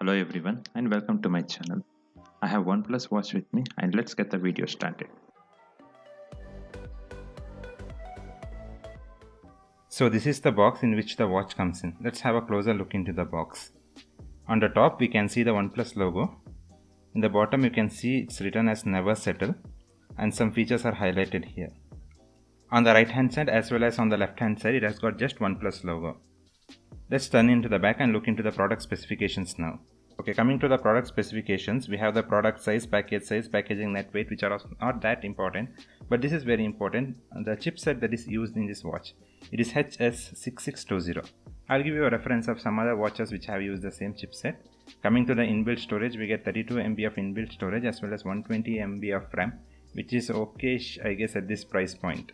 Hello everyone and welcome to my channel. I have OnePlus watch with me and let's get the video started. So this is the box in which the watch comes in. Let's have a closer look into the box. On the top we can see the OnePlus logo. In the bottom you can see it's written as never settle and some features are highlighted here. On the right hand side as well as on the left hand side it has got just OnePlus logo. Let's turn into the back and look into the product specifications now. Okay, coming to the product specifications, we have the product size, packaging net weight, which are not that important, but this is very important. The chipset that is used in this watch, it is HS6620. I'll give you a reference of some other watches which have used the same chipset. Coming to the inbuilt storage, we get 32 MB of inbuilt storage as well as 120 MB of RAM, which is okay, I guess, at this price point.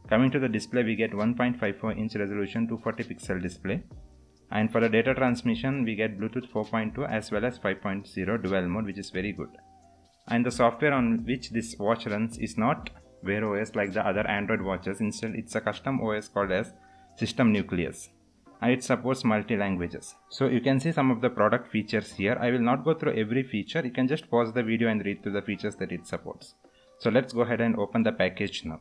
Coming to the display, we get 1.54 inch resolution 240 pixel display. And for the data transmission, we get Bluetooth 4.2 as well as 5.0 dual mode, which is very good. And the software on which this watch runs is not Wear OS like the other Android watches. Instead, it's a custom OS called as System Nucleus. And it supports multi-languages. So you can see some of the product features here. I will not go through every feature. You can just pause the video and read through the features that it supports. So let's go ahead and open the package now.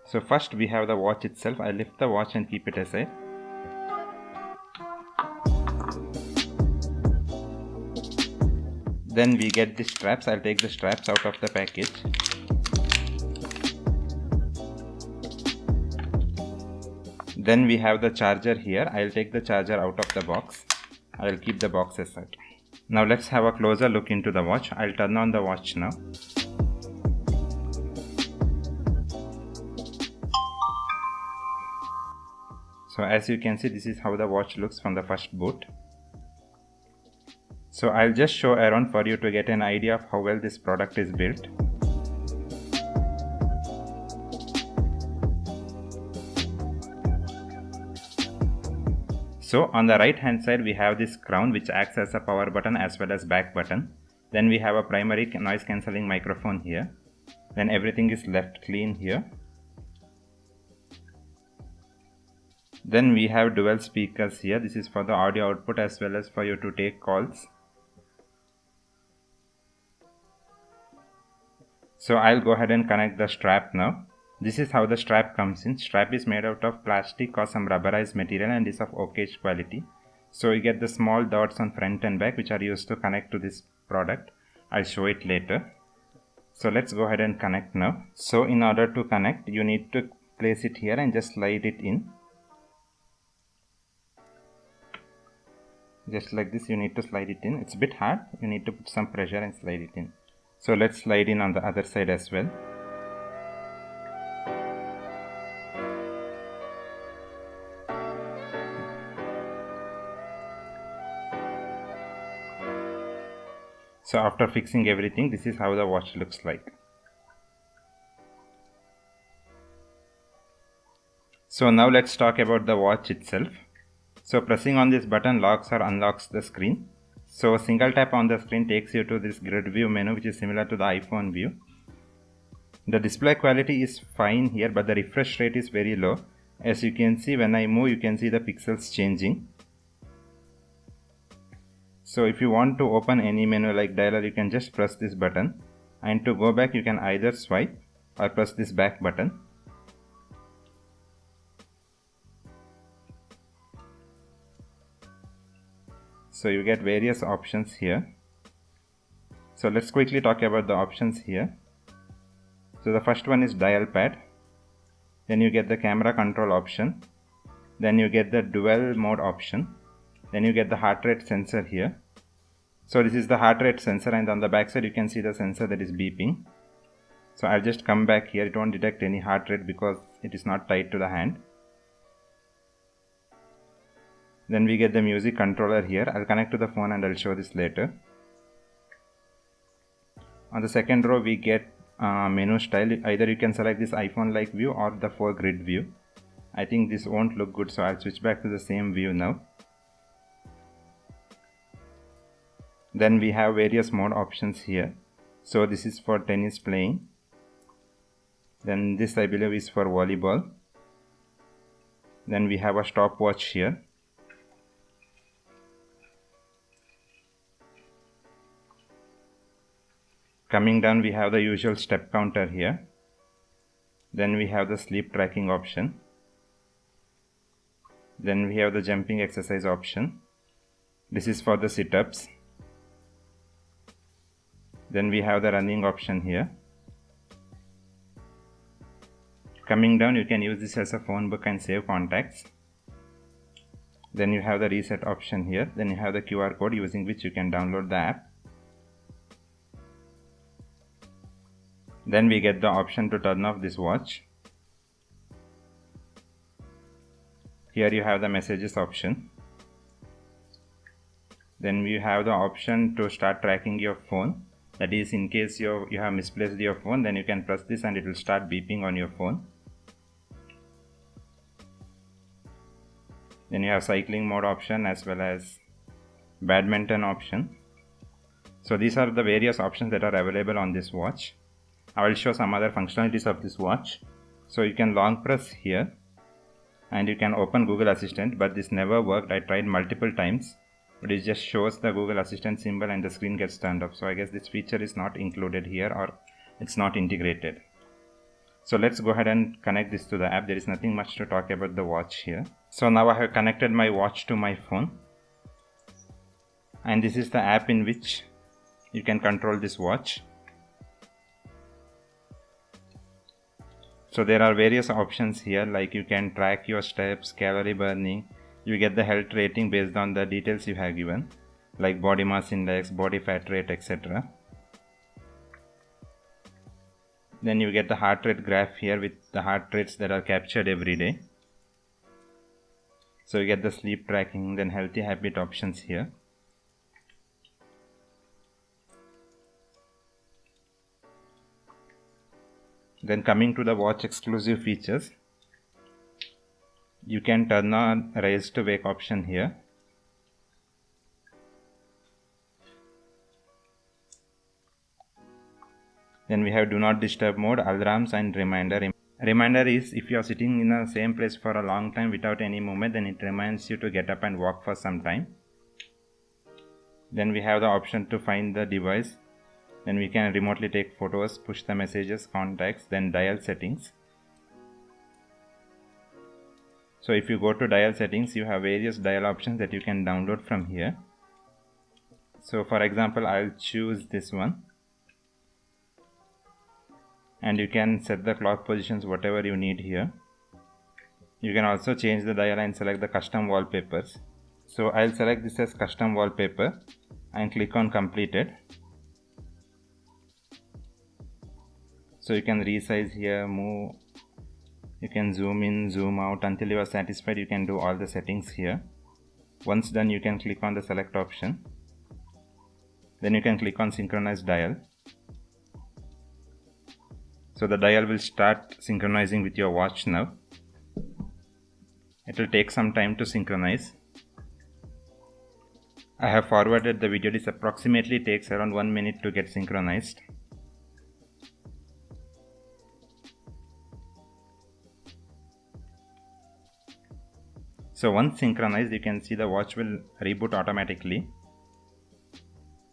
So first we have the watch itself. I lift the watch and keep it aside. Then we get the straps. I'll take the straps out of the package. Then we have the charger here. I'll take the charger out of the box. I'll keep the box aside. Now let's have a closer look into the watch. I'll turn on the watch now. So as you can see, this is how the watch looks from the first boot. So I'll just show around for you to get an idea of how well this product is built. So on the right hand side we have this crown which acts as a power button as well as back button. Then we have a primary noise cancelling microphone here. Then everything is left clean here. Then we have dual speakers here. This is for the audio output as well as for you to take calls. So I'll go ahead and connect the strap now. This is how the strap comes in. Strap is made out of plastic or some rubberized material and is of okayish quality. So you get the small dots on front and back which are used to connect to this product. I'll show it later. So let's go ahead and connect now. So in order to connect, you need to place it here and just slide it in. Just like this, you need to slide it in. It's a bit hard. You need to put some pressure and slide it in. So let's slide in on the other side as well. So after fixing everything, this is how the watch looks like. So now let's talk about the watch itself. So pressing on this button locks or unlocks the screen. So a single tap on the screen takes you to this grid view menu which is similar to the iPhone view. The display quality is fine here, but the refresh rate is very low. As you can see, when I move you can see the pixels changing. So if you want to open any menu like dialer, you can just press this button, and to go back you can either swipe or press this back button. So you get various options here. So let's quickly talk about the options here. So the first one is dial pad. Then you get the camera control option. Then you get the dual mode option. Then you get the heart rate sensor here. So this is the heart rate sensor, and on the back side you can see the sensor that is beeping. So I'll just come back here. It won't detect any heart rate because it is not tied to the hand. Then we get the music controller here. I'll connect to the phone and I'll show this later. On the second row we get menu style. Either you can select this iPhone like view or the 4 grid view. I think this won't look good, so I'll switch back to the same view now. Then we have various mode options here. So this is for tennis playing. Then this I believe is for volleyball. Then we have a stopwatch here. Coming down, we have the usual step counter here. Then we have the sleep tracking option. Then we have the jumping exercise option. This is for the sit-ups. Then we have the running option here. Coming down, you can use this as a phone book and save contacts. Then you have the reset option here. Then you have the QR code using which you can download the app. Then we get the option to turn off this watch. Here you have the messages option. Then you have the option to start tracking your phone. That is, in case you have misplaced your phone, then you can press this and it will start beeping on your phone. Then you have cycling mode option as well as badminton option. So these are the various options that are available on this watch. I will show some other functionalities of this watch. So you can long press here and you can open Google Assistant, but this never worked. I tried multiple times, but it just shows the Google Assistant symbol and the screen gets turned off. So I guess this feature is not included here, or it's not integrated. So let's go ahead and connect this to the app. There is nothing much to talk about the watch here. So now I have connected my watch to my phone. And this is the app in which you can control this watch. So there are various options here, like you can track your steps, calorie burning. You get the health rating based on the details you have given, like body mass index, body fat rate, etc. Then you get the heart rate graph here with the heart rates that are captured every day. So you get the sleep tracking, then healthy habit options here. Then coming to the watch exclusive features, you can turn on raise to wake option here. Then we have do not disturb mode, alarms and reminder. Reminder is if you are sitting in the same place for a long time without any movement, then it reminds you to get up and walk for some time. Then we have the option to find the device. Then we can remotely take photos, push the messages, contacts, then dial settings. So if you go to dial settings, you have various dial options that you can download from here. So for example, I'll choose this one. And you can set the clock positions whatever you need here. You can also change the dial and select the custom wallpapers. So I'll select this as custom wallpaper and click on completed. So you can resize here, move, you can zoom in, zoom out. Until you are satisfied, you can do all the settings here. Once done, you can click on the select option. Then you can click on synchronize dial. So the dial will start synchronizing with your watch now. It will take some time to synchronize. I have forwarded the video. This approximately takes around 1 minute to get synchronized. So once synchronized, you can see the watch will reboot automatically.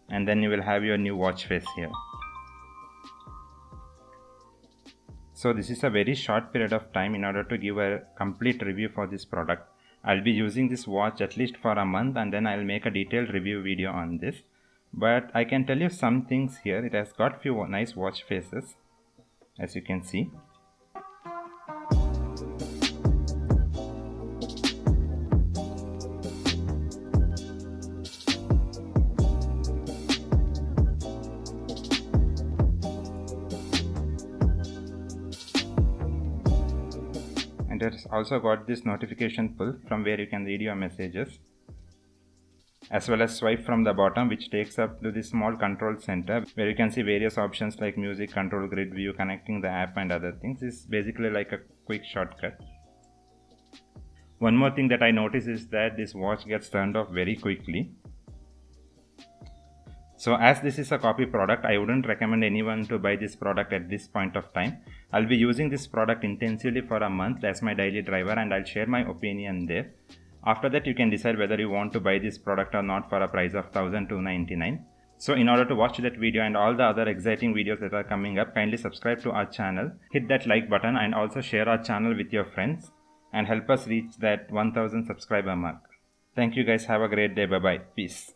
And then you will have your new watch face here. So this is a very short period of time in order to give a complete review for this product. I'll be using this watch at least for a month and then I'll make a detailed review video on this. But I can tell you some things here. It has got few nice watch faces, as you can see. And it has also got this notification pull from where you can read your messages, as well as swipe from the bottom, which takes up to this small control center where you can see various options like music, control, grid view, connecting the app and other things. It's basically like a quick shortcut. One more thing that I noticed is that this watch gets turned off very quickly. So as this is a copy product, I wouldn't recommend anyone to buy this product at this point of time. I'll be using this product intensively for a month as my daily driver, and I'll share my opinion there. After that, you can decide whether you want to buy this product or not for a price of $1,299. So in order to watch that video and all the other exciting videos that are coming up, kindly subscribe to our channel, hit that like button, and also share our channel with your friends and help us reach that 1000 subscriber mark. Thank you guys. Have a great day. Bye bye. Peace.